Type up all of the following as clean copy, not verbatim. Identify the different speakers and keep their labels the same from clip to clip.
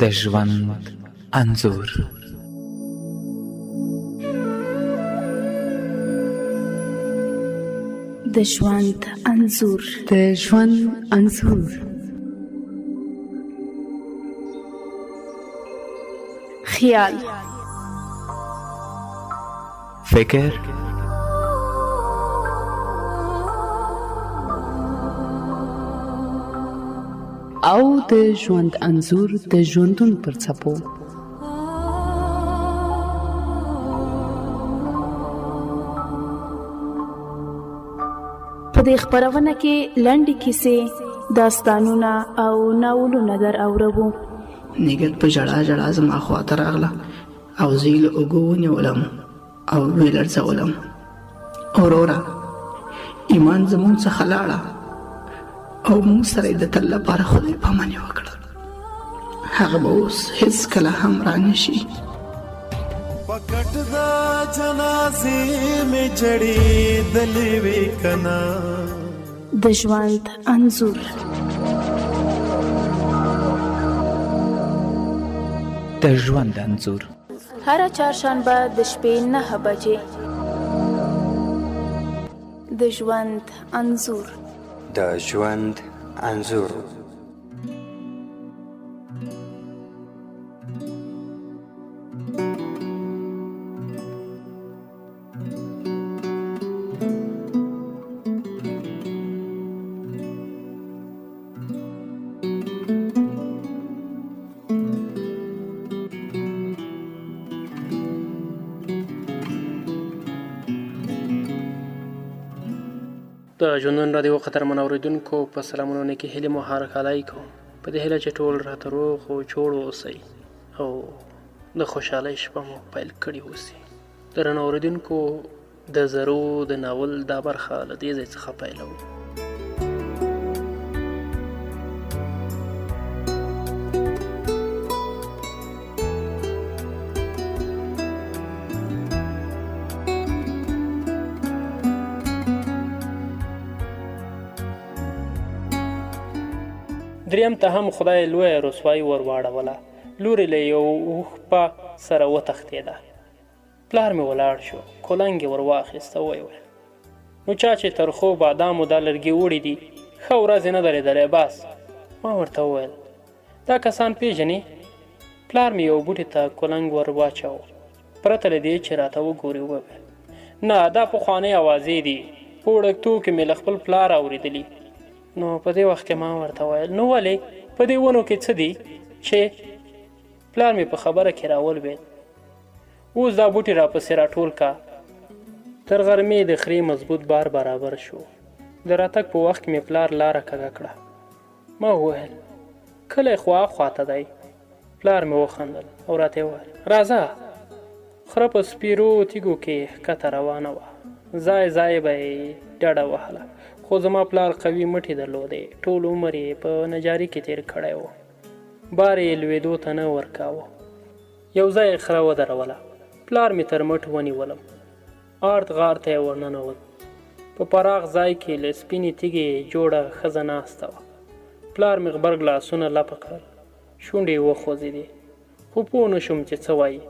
Speaker 1: د ژوند انځور.
Speaker 2: د ژوند انځور.
Speaker 3: د ژوند انځور.
Speaker 2: خیال،
Speaker 1: فکر،
Speaker 3: او د ژوند انځور د ژوندون پر څپو.
Speaker 2: په دې خپرونه کې لنډې کیسې، داستانونه او ناولونه در اورو.
Speaker 4: نګهت په ژړا ژړا زما خواته راغله او زه یې له اوږو ونیولم او ویې لړزولم. وروره، ایمان زموږ څخه لاړه او موږ سره یې د تل لپاره خدای پاماني وکړه. هغه به اوس هېڅکله هم رانشي.
Speaker 5: پکټ دا جنازې مې جړېدلې وې کنه.
Speaker 2: د ژوند انځور.
Speaker 1: د ژوند انځور.
Speaker 2: هره چهارشنبه د شپې 9 بجې. د ژوند انځور.
Speaker 6: د ژوند انځور.
Speaker 7: د ژوندون رادیو قدرمن اورېدونکو په سلامونه کې هیلې مو هرکلی کوم. په دې هیله چې ټول راته روغ او جوړ اوسئ او د خوشحالۍ شپه مو پیل کړې اوسي. درنو اورېدونکو، د زرو د ناول دا برخه له دې ځای څخه پیلوو. دریم ته هم خدای لویه رسوایي ور واړوله. لور یې له یو اوښ په سره وتښتېده. پلار مې ولاړ شو، کولنګ یې ور واخیسته. ویل نو چا چې تر خو بادامو دا لرګي وړي دي، ښه ورځ یې نه درېدلی. بس ما ورته وویل دا کسان پیژنې؟ پلار مې یو بوټي ته کولنګ ور واچاوه. پرته له دې چې راته وګوري وویل نه، دا پخوانۍ اوازې دي، په وړکتوب کې مې له خپل پلار اورېدلي. نو په دې وخت کې ما ورته ویل نو ولې په دې ونو کې څه دي چې؟ پلار مې په خبره کې راولوېد. اوس دا بوټي راپسې راټول کا. تر غرمې د خرې مضبوط بار برابر شو. د راتګ په وخت کې مې پلار لاره کږه کړه. ما وویل کلی خوا خواته دی. پلار مې وخندل او راته وویل راځه. خره په سپیرو تیږو کې ښکته روانه وه. ځای ځای به یې ډډه وهله، خو زما پلار قوي مټې درلودې. ټول عمر یې په نجاري کې تیر کړی و. بار یې لوېدو ته نه ورکاوه. یو ځای یې خره ودروله. پلار مې تر مټ ونیولم. آرد غار ته یې ورننوت. په پراخ ځای کې له سپینې تیږې جوړه ښځه ناسته وه. پلار مې غبرګ لاسونه لپه کړل. شونډې یې وخوځېدې، خو پوه نه شوم چې څه وایي.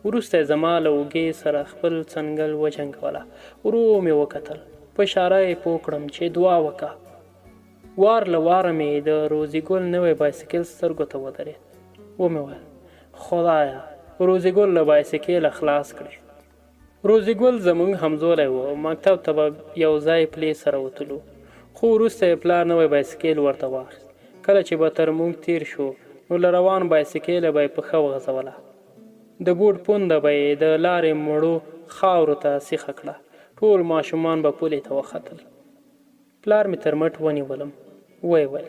Speaker 7: وروسته زما له اوږې سره خپل څنګل وجنګوله. ورو مې وکتل. په اشاره یې پوه کړم چې دعا وکړه. وار له واره مې د روزي ګل نوی بایسکل سترګو ته ودرېد. ومې ویل خدایه، روزي ګل له بایسکله خلاص کړې. روزي ګل زموږ همزولی و. مکتب ته به یو ځای پلې سره وتلو، خو وروسته یې پلار نوی بایسکل ورته واخیست. کله چې به تر موږ تیر شو نو له روان بایسکله به یې پښه وغځوله. د بوټ پونده به یې د لارې مړو خاورو ته سیخه کړه. ټول ماشومان به پولې ته وختل. پلار مې تر مټ ونیولم. ویل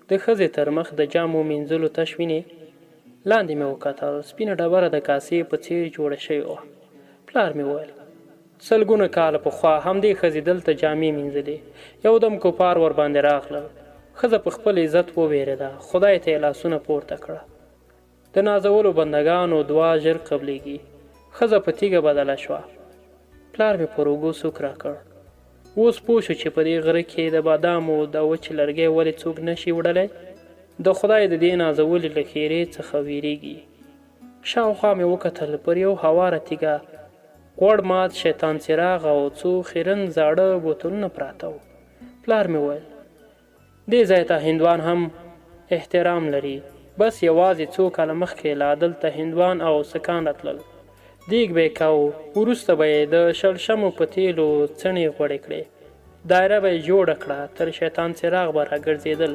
Speaker 7: د ښځې تر مخ د جامو مینځلو تش وینې. لاندې مې وکتل. سپینه ډبره د کاسې په څېر جوړه شوې وه. پلار مې ویل سلګونه کاله پخوا همدې ښځې دلته جامې مینځلې. یو دم کفار ور باندې راغلل. ښځه په خپل عزت وویرېده. خدای ته یې لاسونه پورته کړه. د د نازولو بندګانو دعا ژر قبلیږي. ښځه په تیږه بدله شوه. پلار مې پر اوږو سوک راکړ. اوس پوه شو چې په دې غره کې د بادامو د وچې لرګی ولې څوک نشي وړلی. د خدای د دې نازولې له ښېرې څخه ویریږي. شاوخوا مې وکتل، پر یو هواره تیږه غوړ مات شیطان څراغ او څو خیرن زاړه بوتلونه پراته وو. پلار مې وویل دې ځای ته هندوان هم احترام لري. بس یوازې څو کاله مخکې لا دلته هندوان او سکان راتلل. دیګ به یې کاوه، وروسته به یې د شړشمو په تیلو څڼې غوړې کړې، دایره به یې جوړه کړه، تر شیطان څراغ به راګرځېدل.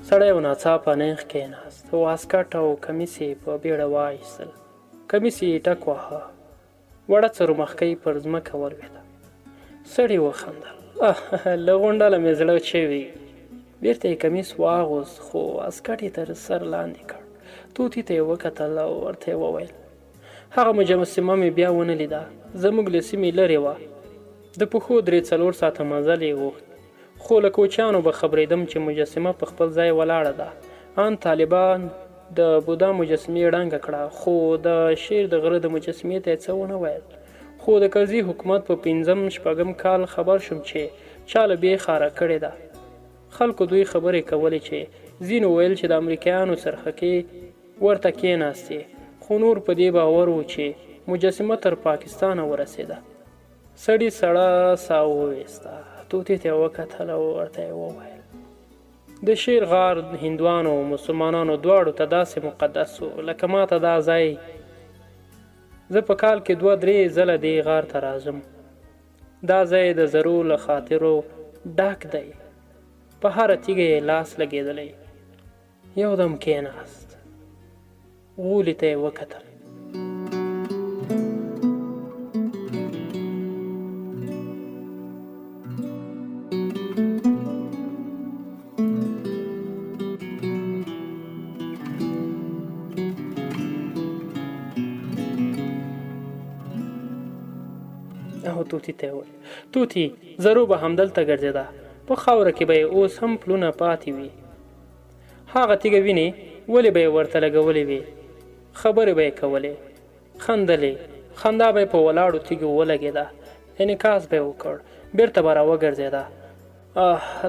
Speaker 7: سړی و ناڅاپه نیغ کېناست، واسکټ او کمیس یې په بیړه وایستل. کمیس یې ټک واهه، وړه څرمښکۍ پر ځمکه ولوېده. سړي وخندل، له غونډله مې زړه چوي. بېرته یې کمیس واغوست، خو واسکټ یې تر سر لاندې کړ. طوطي ته یې وکتل او ورته یې وویل هغه مجسمه مې بیا ونه لیده. زموږ له سیمې لرې وه. د پښو 3-4 ساعته مزل یې غوښت، خو له کوچیانو به خبرېدم چې مجسمه په خپل ځای ولاړه ده. ان طالبان د بودا مجسمې ړنګه کړه، خو د شیر د غره د مجسمې ته یې څه ونه ویل. خو د کرزي حکومت په 5-6 کال خبر شوم چې چا له بې خاره کړې ده. خلکو دوی خبرې کولې چې ځینو ویل چې د امریکایانو څرخکې ورته کېناستې، خو نور په دې باور و چې مجسمه تر پاکستانه ورسېده. سړي سړه ساه وویسته، طوطي ته یې وکتل او ورته یې وویل د شیر غار هندوانو او مسلمانانو دواړو ته داسې مقدس و لکه ما ته دا ځای. زه په کال کې 2-3 ځله دې غار ته راځم. دا ځای د زرو له خاطرو ډک دی. په هره تیږه یې لاس لګېدلی. یو دم کېناست، غولي ته یې وکتل. طوطي ته وویل طوطي زرو به همدلته ګرځېده، په خاوره کې به یې اوس هم پلونه پاتې وي. هغه تیږه وینې ولې به یې ورته لګولې وې، خبرې به یې کولې، خندلې، خندا به یې په ولاړو تیږو ولګېده، انعکاس به یې وکړ، بېرته به راوګرځېده.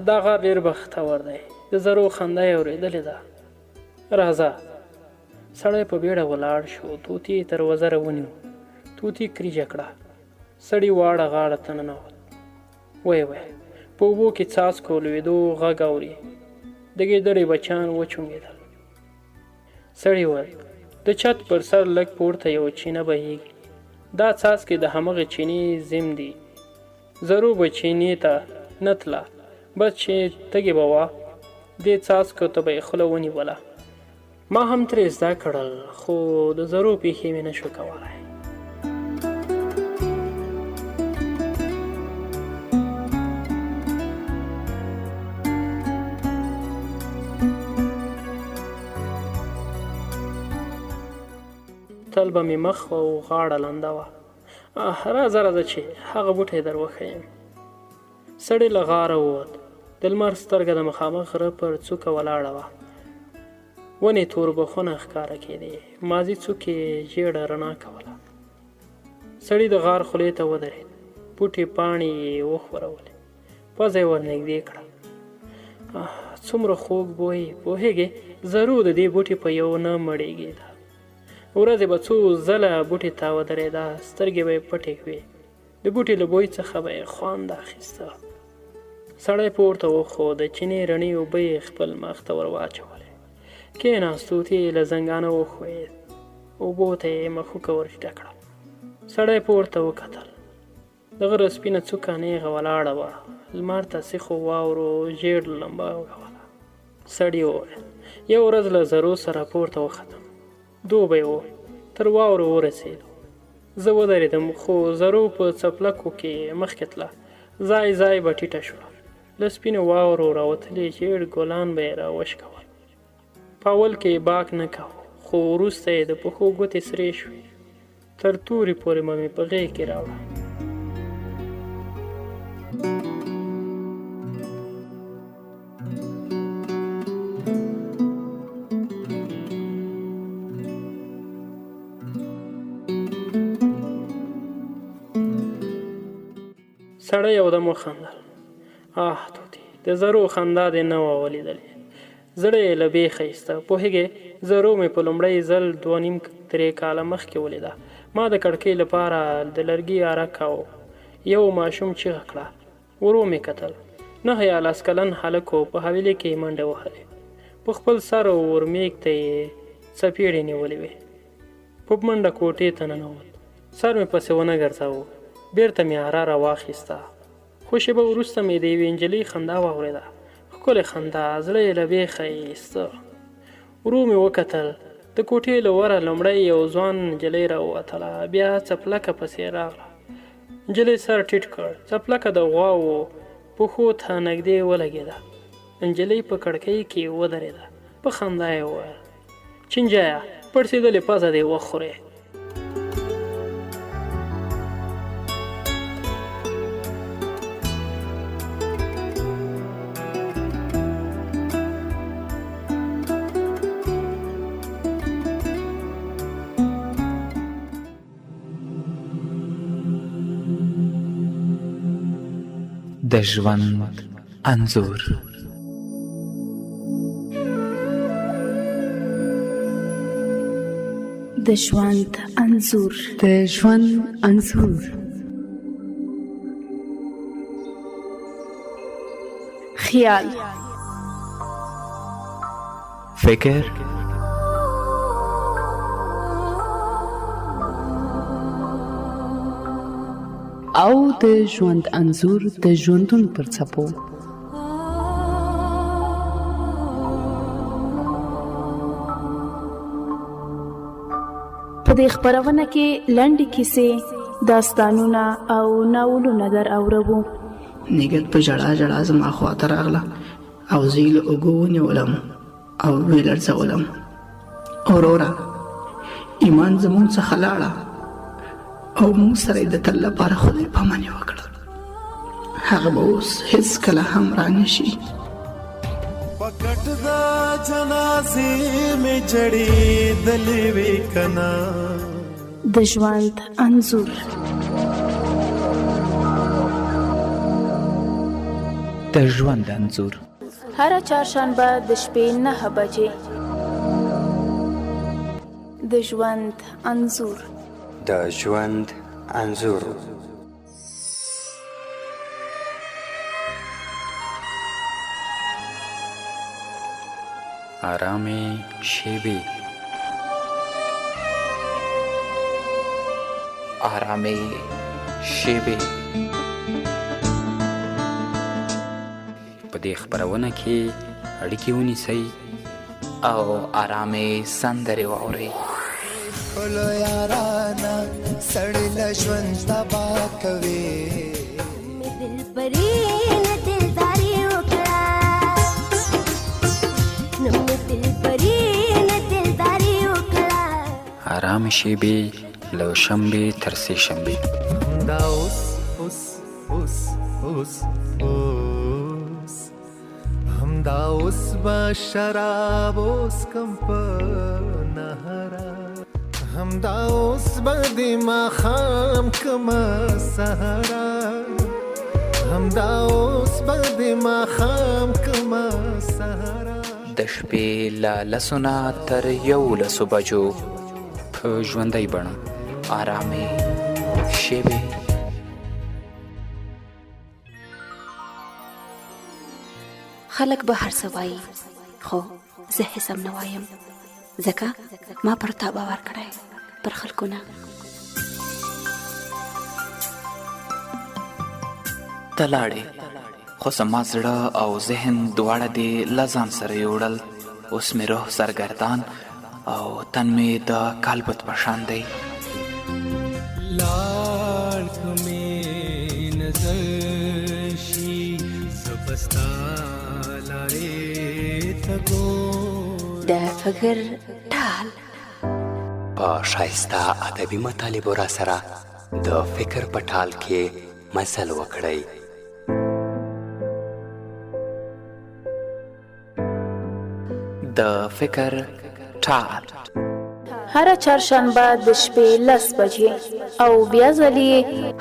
Speaker 7: دا غار ډېر بختور دی، د زرو خندا یې اورېدلې ده. راځه. سړی په بیړه ولاړ شو. طوطي تر وزره ونیو. طوطي کریجه کړه. سړي واړه غاړه ته ننوت. ویې ویل په اوبو کې څاڅکو لوېدو غږ اوري. د ګیدړې بچیان وچونګېدل. سړي وویل د چت پر سر لږ پورته یو چینه بهیږي. دا څاڅکې د همغې چینې زم دي. زرو به چینې ته نه تله، بس چې تږې به وه دې څاڅکو ته به یې خوله ونیوله. ما هم ترې زده کړل، خو د زرو پیښې مې نه شو کولی. تل به مې مخ او غاړه لنده وه. راځه چې هغه بوټی در وښیم. سړی له غاره ووت. د لمر سترګه د مخامخ غره پر څوکه ولاړه وه. ونې توربخونه ښکاره کېدې، مازي څوکې ژېړه رڼا کوله. سړي د غار خولې ته ودرېد. بوټي پاڼې یې وښورولې، پزه یې ورنږدې کړه. څومره خوږ بوی، پوهېږې زرو د دې بوټي په یو نه مړېږېده. ورځې به څو ځله بوټي ته ودرېده، سترګې به یې پټې وې. د بوټي له بوی څخه به یې خوند اخیسته. سړی پورته وخوت، د چینې رڼې اوبه یې خپل مخ ته ور واچولې. کېناست. طوطي له زنګانه وښویېد. اوبو ته یې مښوکه ور ټیټه کړه. سړی پورته وکتل. د غره سپینه څوکه نیغه ولاړه وه. لمر ته سیخو واورو ژېړ لمبه وهله. سړي وویل یو ورځ له زرو سره پورته وختم. دوبی و، تر واورو ورسېدو. زه ودرېدم، خو زرو په څپلکو کې مخکې تله. ځای ځای به ټیټه شوه. له سپینو واورو راوتلې ژیړ ګلان به یې راوشکول. په اول کې یې باک نه کوه، خو وروسته یې د پښو ګوتې سرې شوې. تر تورې پورې به مې په غېږ کې راوړه. سړی یودم وخندل. آه توتي، د زرو خندا دې نه وه ولیدلې. زړه یې له بیخه ایسته. پوهېږې زرو مې په لومړی ځل 2.5-3 کاله مخکې ولیده. ما د کړکۍ لپاره د لرګي اره کاوه. یو ماشوم چیغه کړه. ورو مې کتل. 9 یا 10 کلن هلک و، په حویلې کې یې منډه وهلې. په خپل سر ورمېږ ته یې څپېړې نیولې وې. په منډه کوټې ته ننوت. سر مې پسې ونه ګرځاوه. بیرته مې اره راواخیسته. خو شېبه وروسته مې د یوې نجلۍ خندا واورېده. ښکلې خندا، زړه یې له بیخه ایسته. ورو مې وکتل. د کوټې له وره لومړی یو ځوان نجلۍ راووتله، بیا څپلکه پسې راغله. نجلۍ سر ټیټ کړ. څپلکه د غواوو پښو ته نږدې ولګېده. نجلۍ په کړکۍ کې ودرېده. په خندا یې وویل: چینجیه، پړسېدلې پزه دې وخورې.
Speaker 1: د ژوند انځور.
Speaker 2: د ژوند انځور.
Speaker 3: د ژوند انځور.
Speaker 2: خیال،
Speaker 1: فکر،
Speaker 3: او د ژوند انځور د ژوندون پر څپو.
Speaker 2: په دې خپرونه کې لنډې کیسې، داستانونه او ناولونه در اورو.
Speaker 4: نګهت په ژړا ژړا زما خواته راغله او زه یې له اوږو ونیولم او ویې لړزولم. وروره، ایمان زموږ څخه لاړه او موږ سره یې د تل لپاره خدای پاماني وکړه. هغه به اوس هېڅکله هم رانشي.
Speaker 5: پکټ دا جنازې مې جړېدلې وې کنه.
Speaker 2: د ژوند انځور.
Speaker 1: د ژوند انځور.
Speaker 2: هره چهارشنبه د شپې 9 بجې. د ژوند انځور.
Speaker 6: د ژوند انځور.
Speaker 1: آرامې شېبې. آرامې شېبې. په دې خپرونه کې اړیکې ونیسئ او آرامې سندرې واورئ.
Speaker 8: خپلو یارانا سړی له ژوند تباه کوي. مې دلبري نه دلداري وکړه، نه مې دلبري نه دلداري وکړه.
Speaker 1: آرامې شېبې له شنبې تر سې شنبې.
Speaker 8: همدا اوس اوس اوس اوس اوس همدا اوس به شراب اوس کم په نهره. همدا اوس به د ماښام کمه سهاره. همدا اوس به د ماښام کمه سهاره.
Speaker 1: د شپې له 10 نه تر 11 بجو په ژوندۍ بڼه آرامې شېبې.
Speaker 9: خلک به هر څه وایي، خو زه هیڅ هم نه وایم، ځکه ما پر تا باور کړی، پر خلکو نه.
Speaker 1: ته لاړې، خو زما زړه او ذهن دواړه دې له ځان سره یوړل. اوس مې روح سرګردان او تن مې د کالبد په شان دی.
Speaker 8: لاړ که مې نظر شي زه به ستا
Speaker 9: فکر ټال.
Speaker 6: په ښایسته ادبي مطالبو را سره د فکر په ټال کې مزل وکړئ.
Speaker 1: د فکر ټال
Speaker 2: هر چهارشنبه د شپې 10 بجې او بیا ځلې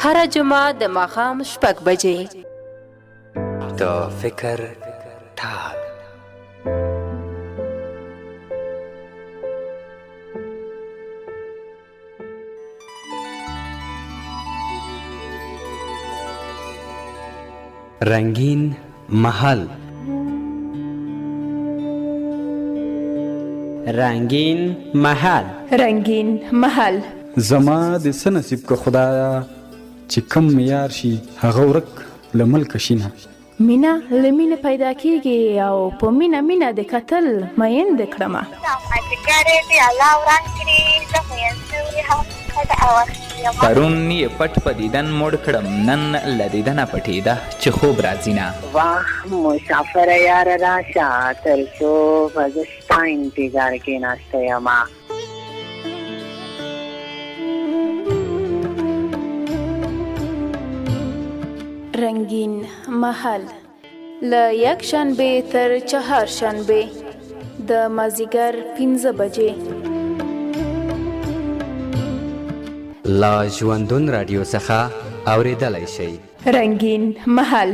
Speaker 9: هر جمعه د ماښام 6 بجې.
Speaker 6: د فکر ټال. رنگین محل.
Speaker 10: رنگین محل.
Speaker 2: رنگین محل.
Speaker 11: زما د څه نصیب که خدایا چې کم معیار شي هغه ورک له ملکه شینه.
Speaker 2: مینا له مینې پیدا کیږي او په مینا د قتل مین د کړمه.
Speaker 1: پرون یې پټ په دیدن موړ کړم، نن له دیدنه پټېده چې خوب راځي نه.
Speaker 12: واه مسافر یار راشه تر څو به زه ستا انتظار کې ناسته یمه.
Speaker 2: رنگین محل له یکشنبه تر چهارشنبه د مازیګر 15 بجې
Speaker 6: لا ژوندون رادیو څخه اورېدلی شئ.
Speaker 2: رنگین محل.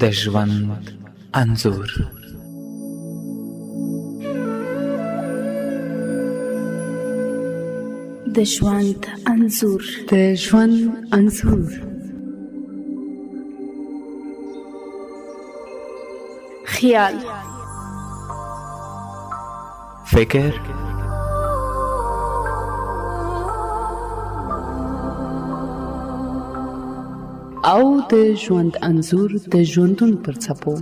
Speaker 1: د ژوند انځور.
Speaker 2: د ژوند انځور.
Speaker 3: د ژوند انځور.
Speaker 2: خیال.
Speaker 1: فکر.
Speaker 3: او د ژوند انځور د ژوندون پر څپو.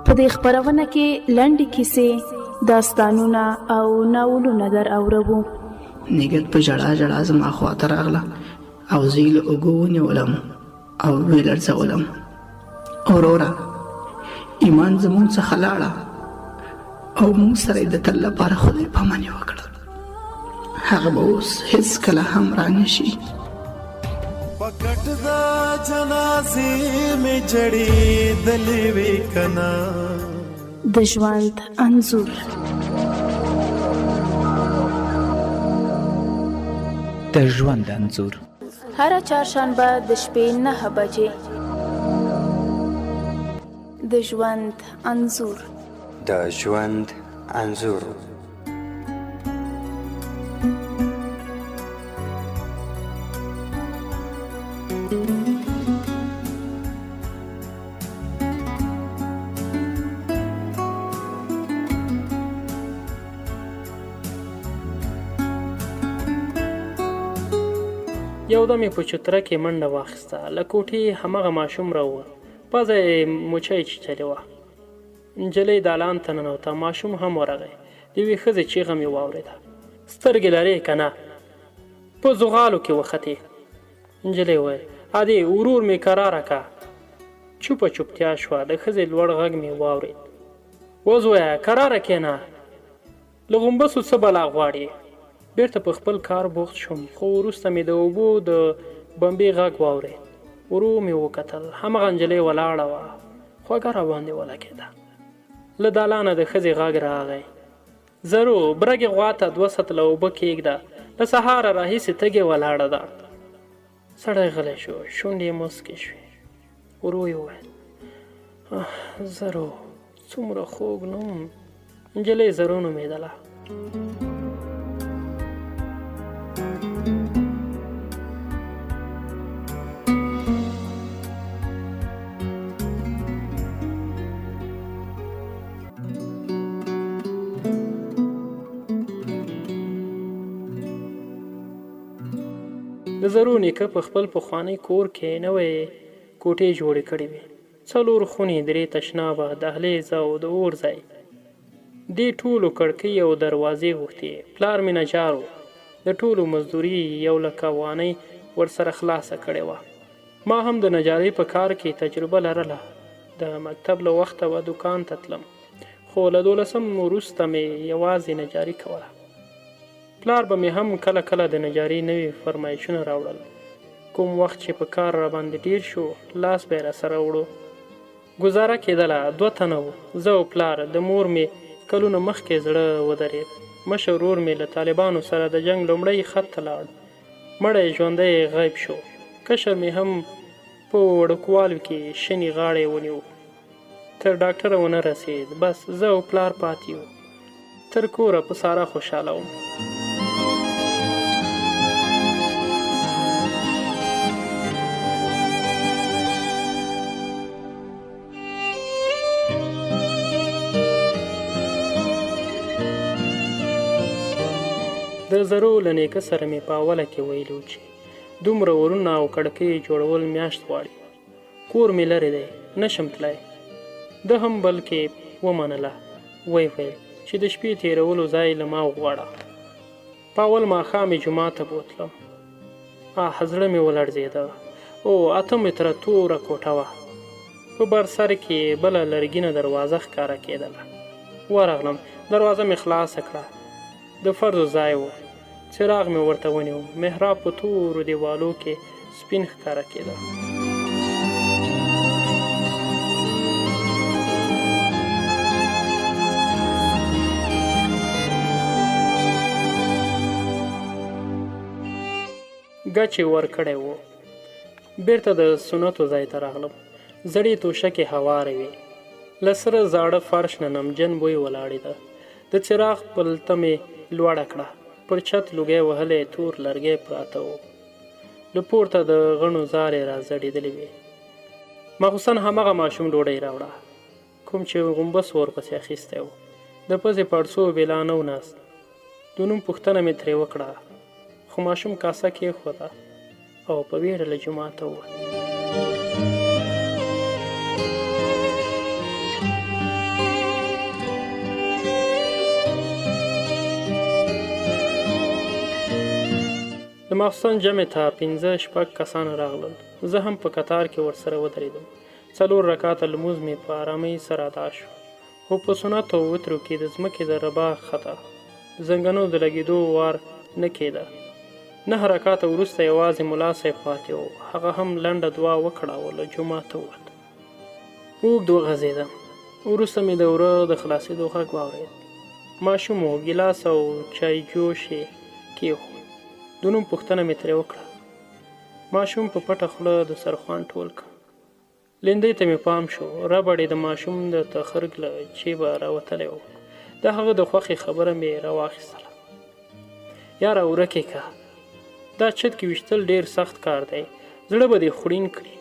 Speaker 2: په دې خبرونه کې لنډې کیسې، داستانونه او ناولونه در اورو.
Speaker 4: نګهت په جړا جړا زما خواته راغله او زه یې له اوږو ونیولم او ویې لړزولم. وروره ایمان زموږ څخه لاړه او موږ سره د تل لپاره خدای پاماني وکړه. هغه به اوس هیڅ کله هم رانشي.
Speaker 5: پکټ دا جنازې مې جړې دلې وې کنا.
Speaker 2: د ژوند انځور.
Speaker 1: د ژوند انځور
Speaker 2: هر چهارشنبه د شپې 9 بجې. د ژوند انځور.
Speaker 6: د ژوند انځور.
Speaker 7: یو دم یې په چتره کې منډه واخیسته. له کوټې همغه ماشوم راووت. پزه یې مچۍ چیچلې وه. نجلۍ دالان ته ننوته. ماشوم هم ورغی. د یوې ښځې چیغه مې واورېده. سترګې لرې که نه؟ په زغالو کې وختې. نجلۍ وویل ادې ورور مې کراره که. چوپه چوپتیا شوه. د ښځې لوړ غږ مې واورېد. وزویه کراره کښېنه، له غومبسو څه بلا غواړې؟ بیرته په خپل کار بوخت شوم، خو وروسته مې د اوبو د بمبې غږ واورېد. ورو مې وکتل. همغه نجلۍ ولاړه وه، خوږه راباندې ولګېده. له دالانه د ښځې غږ راغی. زرو برګې غوا ته 2 سطله اوبه کېږده، له سهاره راهیسې تږې ولاړه ده. سړی غلی شو، شونډې یې مسکې شوې. ورو یې وویل زرو څومره خوږ نوم. نجلۍ زرو نومېدله. د زرو نیکه په خپل پخوانی کور کې نوې کوټې جوړې کړې وې. 4 خونې، 3 تشنابه، دهلیز او د اور ځای. دې ټولو کړکۍ او دروازې غوښتې. پلار مې نجار و. د ټولو مزدوري 1,00,000 افغانۍ ورسره خلاصه کړې وه. ما هم د نجارۍ په کار کې تجربه لرله. د مکتب له وخته به دوکان ته تلم، خو له 12 وروسته مې یوازې نجاري کوله. پلار به مې هم کله کله د نجارۍ نوي فرمایشونه راوړل. کوم وخت چې په کار را باندې ډیر شو، لاس به یې راسره وړو. ګزاره کېدله. 2 تنه وو، زه او پلار. د مور مې کلونه مخکې زړه ودرېد. مشر ورور مې له طالبانو سره د جنگ لومړی خط ته لاړ، مړی ژوندی غیب شو. کشر مې هم په وړوکوالو کې شنې غاړې ونیو. تر ډاکټره ونه رسېد. بس زه او پلار پاتې وو. تر کوره په سارا خوشحاله وم. د زرو له نیکه سره مې په اوله کې ویلو چې دومره ورونه او کړکۍ جوړول میاشت غواړي. کور مې لرې دی، نشم تلای. ده هم بلکې ومنله. ویل چې د شپې تېرولو ځای له ما وغواړه. په اول ماښام یې جومات ته بوتلم. زړه مې ولړزېده. 8 متره توره کوټه وه. په بر سر کې بله لرګینه دروازه ښکاره کېدله. ورغلم. دروازه مې خلاصه کړه. د فرضو ځای و. څراغ مې ورته ونیو. محراب په تورو دیوالو کې سپین ښکاره کېده. ګچ یې ورکړی و. بیرته د سنتو ځای ته راغلم. زړې توشکې هوارې وې. له سره زاړه فرش نه نمجن بوی ولاړېده. د څراغ پلته مې لوړه کړه. پر چت لوګی وهلی تور لرګی پراته و. له پورته د غڼو زارې را زړېدلې وې. مخصوصا همغه ماشوم ډوډۍ راوړه کوم چې غومبس ورپسې اخیستی و. د پزې پړسو بېلا نه و ناست. د نوم پوښتنه مې ترې وکړه، خو ماشوم کاسه کېښوده او په ویره له جوماته ووت. د ماخستن جمع ته 5-6 کسان راغلل. زه هم په قطار کې ورسره ودرېدم. 4 رکعاته لمونځ مې په آرامۍ سره ادا شو. خو په سنتو او وترو کې د ځمکې د ربا خطا زنګنو د لګېدو وار نه کېده. 9 رکعاته وروسته یوازې ملا صاحب پاتې و. هغه هم لنډه دعا وکړه او له جوماته ووت. اوږد وغځېدم. وروسته مې د وره د خلاصېدو غږ واورېد. ماشوم و. ګیلاس او چای جوش یې کېښود. د نوم پوښتنه مې ترې وکړه. ماشوم په پټه خوله دسترخوان ټول کړ. لیندۍ ته مې پام شو. ربړ یې د ماشوم د تخرګ له جیبه راوتلی و. د هغه د خوښې خبره مې راواخیستله. یاره ورکې که، دا چت کې ویشتل ډېر سخت کار دی، زړه به دې خوړین کړي.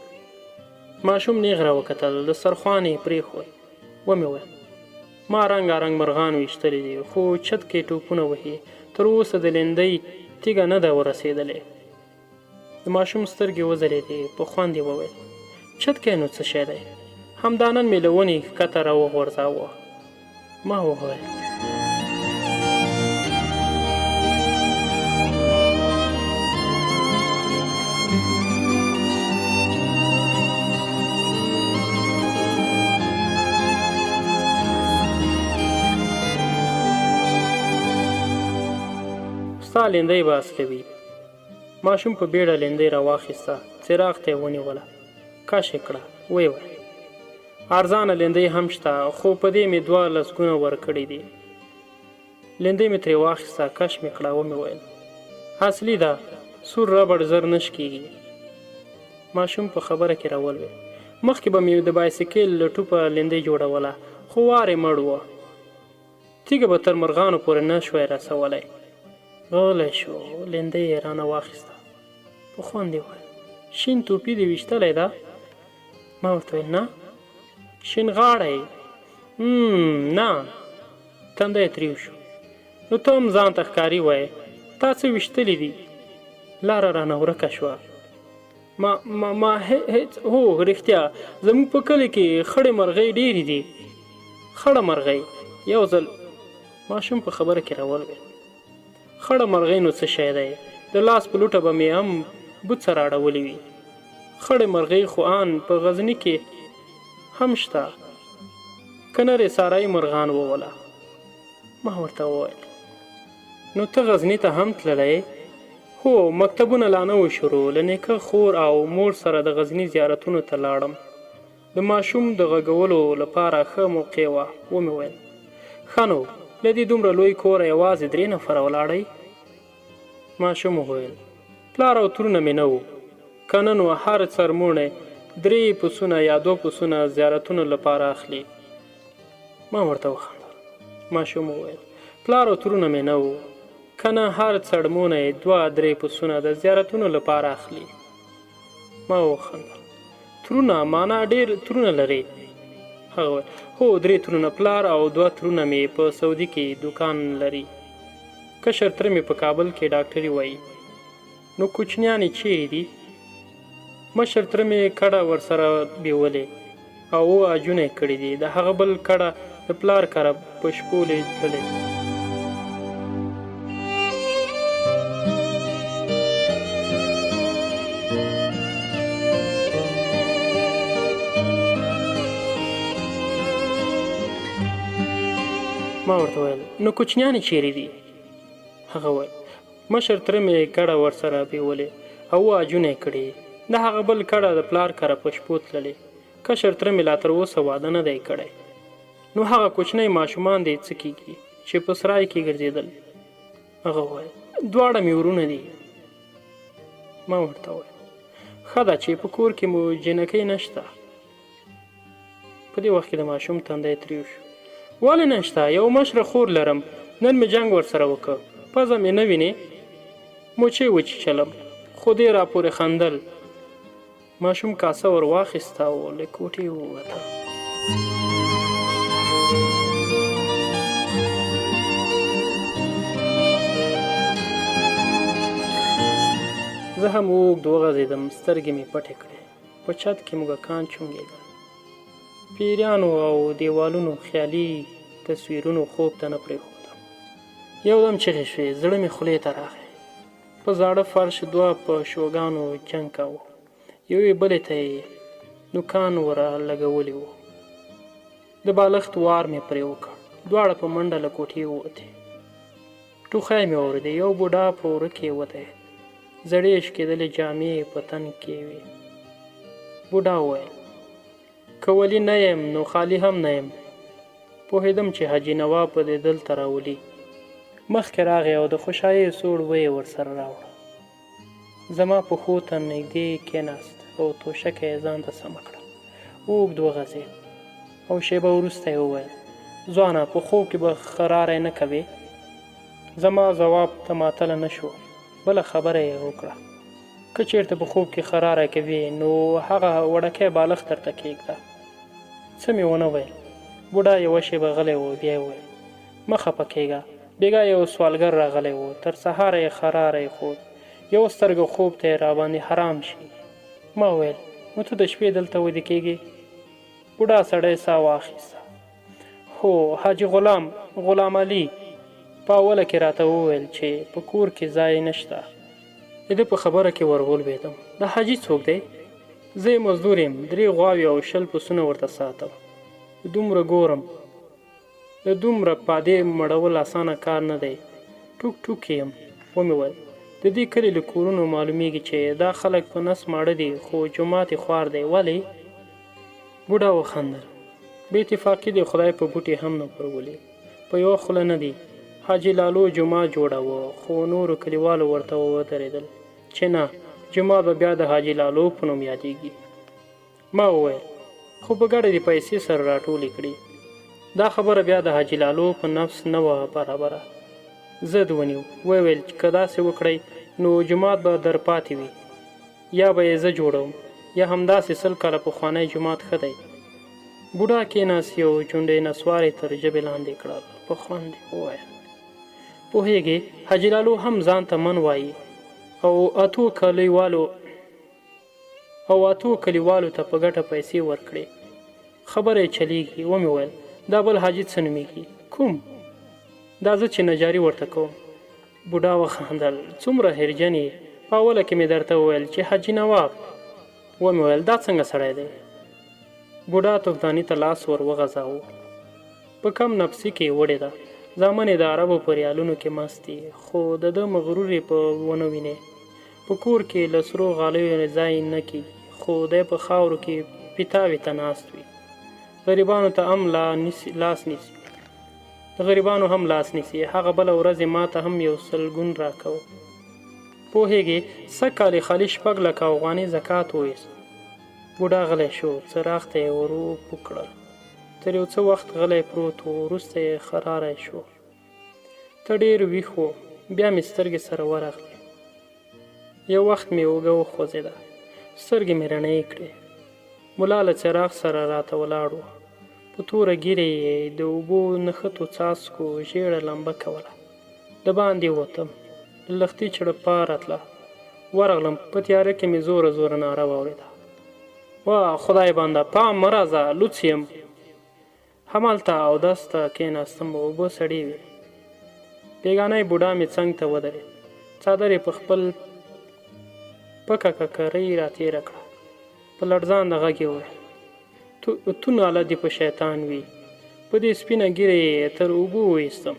Speaker 7: ماشوم نیغ راوکتل. دسترخوان یې پرېښود. ومې ویل ما رنګارنګ مرغان ویشتلی دي، خو چت کې ټوپونه وهي. تر اوسه د لیندۍ تیږه نه ده ورسېدلې. د ماشوم سترګې وځلېدې. په خوند یې وویل چت کې نو څه شی دی؟ همدا نن مې له ونې ښکته راوغورځاوه. ما وویل ستا لیندۍ به اس کوي. ماشوم په بیړه لیندۍ راواخیسته. څراغ ته یې ونیوله. کش یې کړه. ویې ویل ارزانه لیندۍ هم شته، خو په دې مې 12 ګونه ورکړي دي. لیندۍ مې ترې واخیسته. کش مې کړه. ومې ویل اصلي ده، سور ربړ زر نش کېږي. ماشوم په خبره کې راولوېد. مخکې به مې د بایسکل له ټوپه لیندۍ جوړوله، خو وار یې مړ وه. تیږه به تر مرغانو پورې نه شوی رسولی. غلی شو. لیندۍ یې رانه واخیسته. په خوند یې وویل شین توپي دې ویشتلی ده؟ ما ورته ویل نه. شین غاړی؟ نه. تنده یې تریو شو. نو ته هم ځان ته ښکاري وایې، تا څه ویشتلی دي؟ لاره رانه ورکه شوه. ما هیڅ هو رښتیا زموږ په کلي کې خړې مرغۍ ډېرې دي. خړه مرغۍ یو ځل ماشوم په خبره کې راولوېد. خړه مرغۍ نو څه شی دی؟ د لاس په لوټه به مې هم بوڅ سره اړولې وي. خړې مرغۍ خو ان په غزني کې هم شته، که نرې سارایي مرغان ووله. ما ورته وویل نو ته غزني ته هم تللی؟ هو، مکتبونه لا نه و شروع. له نیکه خور او مور سره د غزني زیارتونو ته لاړم. د ماشوم د غږولو لپاره ښه موقع وه. ومې ویل ښه نو له دې دومره لوی کوره یوازې 3 نفره ولاړئ؟ ماشوم وویل پلار او ترونه مې نه وو، که نه نو هر څرموڼی 3 پسونه یا 2 پسونه زیارتونو لپاره اخلي. ما ورته وخندل. ماشوم وویل پلار او ترونه مې نه وو، که نه هر څړمونی 2-3 پسونه د زیارتونو لپاره اخلي. ما وخندل. ترونه معنا ډېر ترونه لري؟ هغه وویل هو 3 ترونه پلار او 2 ترونه مې په سعودي کې دوکان لري. کشر تره مې په کابل کې ډاکټري وایي. نو کوچنیانې چیرې دي؟ مشر تره مې کډه ورسره بیولې او 2 عجونه یې کړي دي. د هغه بل کډه د پلار کره په شپولې تللې. ما ورته ویل نو کوچنیانې چیرې دي؟ هغه ویل مشر تره مې کډه ورسره بیولې او 2 عجونه یې کړي. د هغه بل کډه د پلار کره په شپو تللې. کشر تره مې لا تر اوسه واده نه دی کړی. نو هغه کوچنی ماشومان دی څه کېږي چې په سرای کې ګرځېدل؟ هغه وویل 2 مې ورونه دي. ما ورته وویل ښه ده چې په کور کې مو جنکۍ نشته. په دې وخت کې د ماشوم تندی تریو شو. ولې نشته؟ یو مشره خور لرم، نن مې جنګ ورسره وکړ. پزه مې نه وینې؟ موچې وچیچلم خو دې راپورې خندل. ماشوم کاسه ور واخیسته او له کوټې ووته. زه هم اوږد وغځېدم، سترګې مې پټې کړې. په چت کې موږکان چونګېدل. پیریانو او دیوالونو خیالي تصویرونو خوب ته نه پرېښودم. یو دم چغې شوې، زړه مې خولې ته راغی. په زاړه فرش 2 په شوګانو جنګ کاوه. یوې بلې ته یې نوکان ور لګولي وو. د بالښت وار مې پرې وکړ. 2 په منډه له کوټې ووتې. ټوخی مې واورېدې. یو بوډا په وره کې وتی. زړې شکېدلې جامې په تن کې وې. بوډا وویل که ولی نه یم نو خالی هم نه یم. پوهېدم چې حاجي نواب به دې دلته راولي. مخکې راغی او د خوشحایۍ سوړ ویې ورسره راوړه. زما پښو ته نږدې کېناست او توشکه یې ځان ته سمه کړه. اوږد وغځېد او شیبه وروسته یې وویل ځوانه په خوب کې به خراری نه کوې؟ زما ځواب ته ماتله نه شو. بله خبره یې وکړه که چېرته په خوب کې خراری کوې نو هغه وړکی بالښت درته کېږده. څه مې ونه ویل. بوډا یوه شیبه غلی و. بیا یې وویل مه خفه کېږه، بېګا یو سوالګر راغلی و، تر سهاره یې خراری خود، یو سترګه خوب ته یې راباندې حرام شي. ما ویل نو ته د شپې دلته ویده کېږې؟ بوډا سړی ساه واخیسته. هو، حاجي غلام علي په اوله کې راته وویل چې په کور کې ځای نشته. د ده په خبره کې ورولوېدم. د حاجي څوک دی؟ زه یې مزدور یم. 3 غواوې او 20 پسونه ورته ساتم. دومره ګورم. د دومره پادې مړول اسانه کار نه دی. ټوک ټوک یم. ومې ویل د دې کلي له کورونو معلومیږي چې دا خلک په نس ماړه دي خو جومات یې خوار دی. ولې؟ بوډا وخندل. بې اتفاقي د خدای په بوټي هم نه پرولي. په یوه خوله نه دی. حاجي لالو جومات جوړاوه خو نورو کلیوالو ورته ودرېدل چې نه، جومات به بیا د حاجي لالو په نوم یادېږي. ما وویل خو په ګډه دې پیسې سره راټولې کړي. دا خبره بیا د حاجي لالو په نفس نه وه برابره. ضد ونیو. وویل که داسې وکړئ نو جومات به در پاتې وي، یا به یې زه جوړوم، یا همداسې 100 کاله پخوانی جومات ښه دی. بوډا کېناست، یو چونډۍ نسوارې تر ژبې لاندې کړل. په خوند یې وویل پوهېږې حاجي لالو هم ځان ته من وایي او 8 کلیوالو او اتو کلیوالو ته په ګټه پیسې ورکړې. خبره یې چلیږي. ومې ویل دا بل حاجي څه نومیږي؟ کوم؟ دا زه چې نجاري ورته کوم. بوډا وخندل. څومره هرجن یې؟ په اوله کې مې درته وویل چې حاجي نواب. ومې ویل دا څنګه سړی دی؟ بوډا توفداني ته لاس ور وغځاوه. په کم نفسي کې وړې ده. زامن یې د عربو په ریالونو کې مست دي، خو د ده مغرور یې په ونه وینې. په کور کې له سرو غالیو ځای نه کېږي، خو دی په خاورو کې پیتاوي ته ناست وي. غریبانو ته هم لاس نیسي. د غریبانو هم لاس نیسي. هغه بله ورځ ما ته هم یو سلګون راکوه. پوهېږې سږ کال یې خالي 6 لکه افغانۍ زکات وویست. بوډا غلی شو. څراغ ته یې ور وپوک کړل. تر یو څه وخت غلی پروت و. وروسته یې خراری شو. ته ډېر ویښ و. بیا مې سترګې سره ورغلې. یو وخت مې اوږه وخوځېده. سترګې مې رڼې کړې. ملا له څراغ سره راته ولاړ و. په توره ږیره یې د اوبو نښتو څاڅکو ژېړه لمبه کوله. د باندې ووتم. له لښتي چړپا راتله. ورغلم. په تیاره کې مې زوره زوره ناره واورېده. واه خدای بنده پام مه راځه، لوڅ یم. همالته اودس ته کېناستم. اوبه سړې وې. بېګانۍ بوډا مې څنګ ته ودرېد. څادر یې په خپل پکه ککرۍ راتېره کړه. په لړزان د غږ یې وویل تو ناله دې په شیطان وي. په دې سپینه ږیره یې تر اوبو وایستم.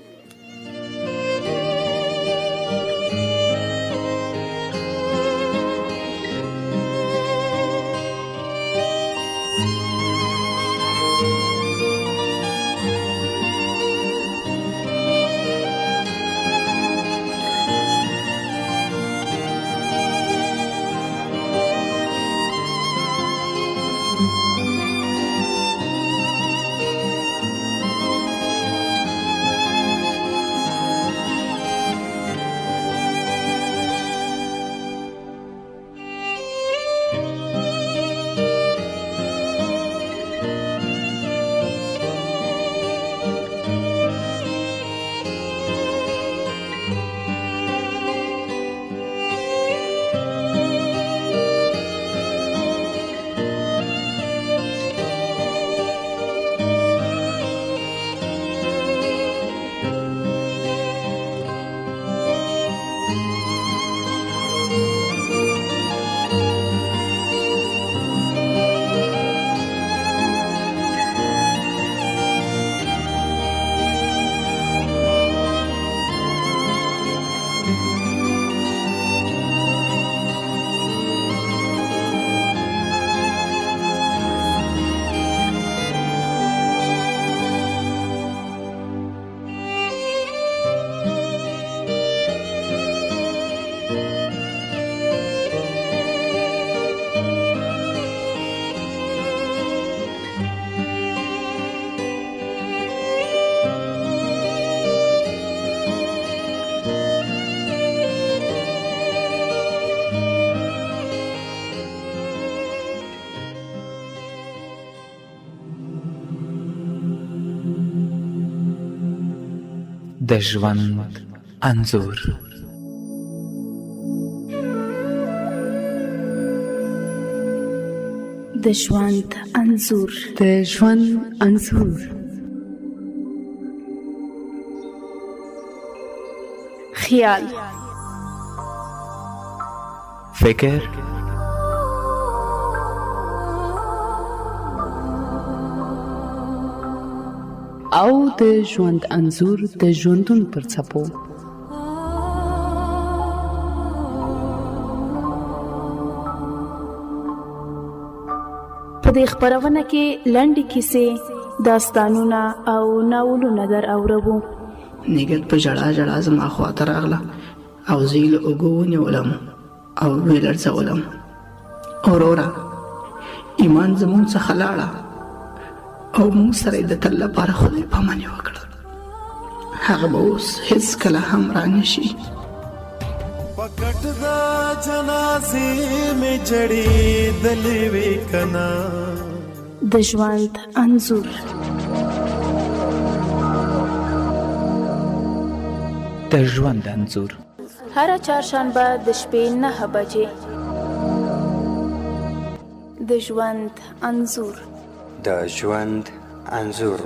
Speaker 1: د ژوند انځور.
Speaker 2: د ژوند انځور.
Speaker 3: د ژوند انځور.
Speaker 2: خیال،
Speaker 1: فکر،
Speaker 3: او د ژوند انځور د ژوندون پر څپو.
Speaker 2: په دې خپرونه کې لنډې کیسې، داستانونه او ناولونه در اورو.
Speaker 4: نګهت په ژړا ژړا زما خواته راغله او زه یې له اوږو ونیولم او ویې لړزولم. وروره ایمان زموږ څخه لاړه او موږ سره یې د تل لپاره خدای پاماني وکړه. هغه به اوس هېڅکله هم رانشي.
Speaker 5: پکټ دا جنازې مې جړېدلې وې کنه.
Speaker 2: د ژوند انځور.
Speaker 1: د ژوند انځور
Speaker 2: هر چهارشنبه د شپې 9 بجې د ژوند انځور
Speaker 6: د ژوند انځور